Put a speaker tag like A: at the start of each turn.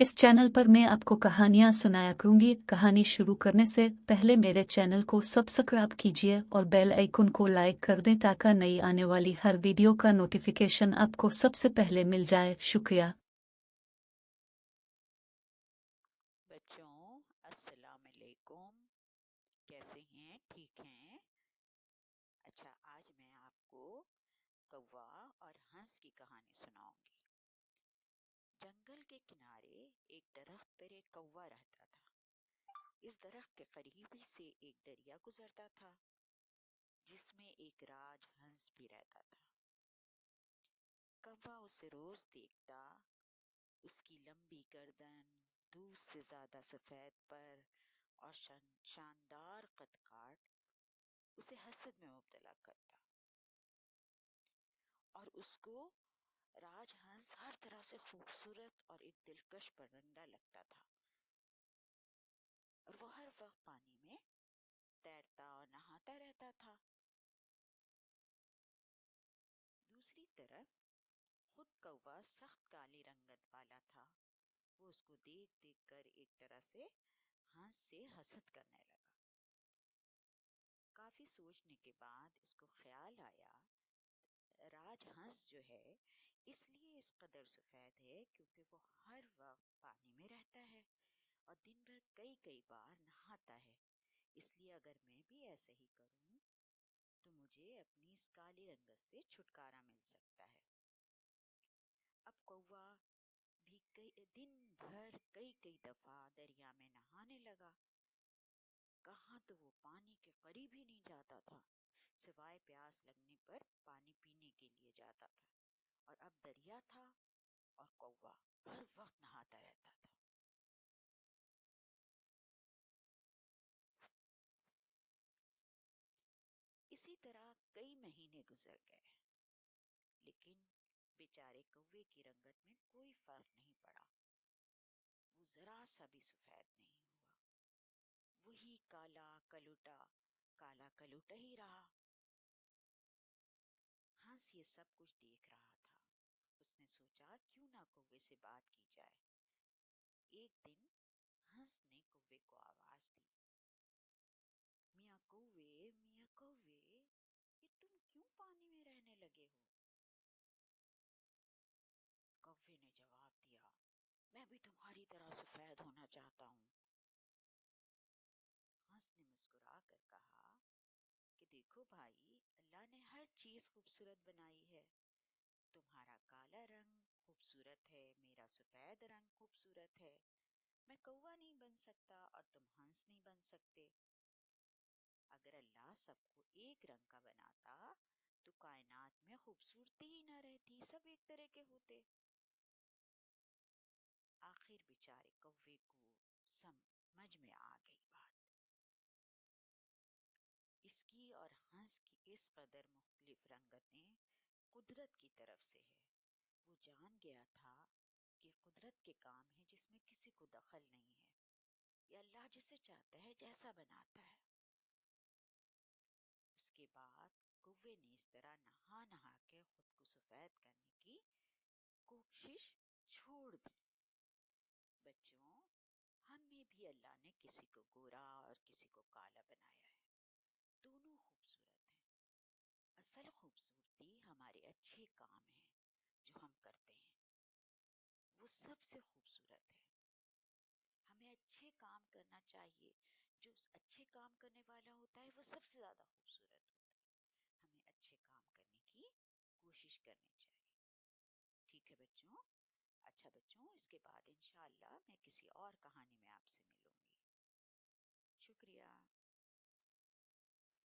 A: इस चैनल पर मैं आपको कहानियाँ सुनाया करूँगी। कहानी शुरू करने से पहले मेरे चैनल को सब्सक्राइब कीजिए और बेल आइकन को लाइक कर दें ताकि नई आने वाली हर वीडियो का नोटिफिकेशन आपको सबसे पहले मिल जाए। शुक्रिया।
B: बच्चों, अस्सलाम वालेकुम। कैसे हैं? ठीक हैं? अच्छा, आज मैं आपको कौवा और हंस की कहानी सुनाऊंगी। जंगल के किनारे एक दरख्त पर एक कौवा रहता था। इस दरख्त के करीब ही से एक दरिया गुजरता था जिसमें एक राज हंस भी रहता था। कौवा उसे रोज देखता। उसकी लंबी गर्दन, दूध से ज्यादा सफेद पर और शानदार कद काट उसे हसद में मुब्तला करता, और उसको राजहंस हर तरह से खूबसूरत और एक दिलकश परिंदा लगता था। और वो हर वक्त पानी में तैरता और नहाता रहता था। दूसरी तरफ खुद कौवा सख्त काली रंगत वाला था। वो उसको देख देख कर एक तरह से हंस से हसद करने लगा। काफी सोचने के बाद इसको ख्याल आया, राजहंस जो है इसलिए इस कदर सफेद है क्योंकि वो हर वक्त पानी में रहता है और दिन भर कई कई बार नहाता है। इसलिए अगर मैं भी ऐसा ही करूं तो मुझे अपनी इस काली रंगत से छुटकारा मिल सकता है। अब कौवा भी कई दिन भर कई कई दफा दरिया में नहाने लगा। कहाँ तो वो पानी के करीब ही नहीं जाता था, सिवाय प्यास लगने पर पानी पीने के लिए जाता था। और अब दरिया था और कौवा हर वक्त नहाता रहता था। इसी तरह कई महीने गुजर गए, लेकिन बेचारे कौवे की रंगत में कोई फर्क नहीं पड़ा। वो जरा सा भी सफेद नहीं हुआ। वही काला कलूटा ही रहा। हंस ये सब कुछ देख रहा था। उसने सोचा क्यों ना कौवे से बात की जाए। एक दिन हंस ने कौवे को आवाज दी, मियाँ कौवे, ये तुम क्यों पानी में रहने लगे हो? कौवे ने जवाब दिया, मैं भी तुम्हारी तरह सफेद होना चाहता हूँ। हंस ने मुस्कुरा कर कहा कि देखो भाई, अल्लाह ने हर चीज खूबसूरत बनाई है। तुम्हारा काला रंग खूबसूरत है, मेरा सफेद रंग खूबसूरत है। मैं कौवा नहीं बन सकता और तुम हंस नहीं बन सकते। अगर अल्लाह सबको एक रंग का बनाता तो कायनात में खूबसूरती ही न रहती, सब एक तरह के होते। आखिर बेचारे कौवे को समझ में आ गई बात। इसकी और हंस की इस कदर मुख्तलिफ रंगतें कुदरत की तरफ से है। वो जान गया था कि कुदरत के काम है जिसमें किसी को दखल नहीं है। ये अल्लाह जिसे चाहता है जैसा बनाता है। उसके बाद कौवे ने इस तरह नहा नहा के खुद को सफेद करने की कोशिश छोड़ दी। बच्चों, हम में भी अल्लाह ने किसी को गोरा और किसी को काला बनाया है। दोनों खूबसूरत हैं। असल खूबसूरती हमारे अच्छे काम हैं जो हम करते हैं, वो सबसे खूबसूरत है। हमें अच्छे काम करना चाहिए। जो अच्छे काम करने वाला होता है वो सबसे ज्यादा खूबसूरत होता है। हमें अच्छे काम करने की कोशिश करनी चाहिए। ठीक है बच्चों? अच्छा बच्चों, इसके बाद इंशाअल्लाह मैं किसी और कहानी में आपसे मिलूंगी। शुक्रिया।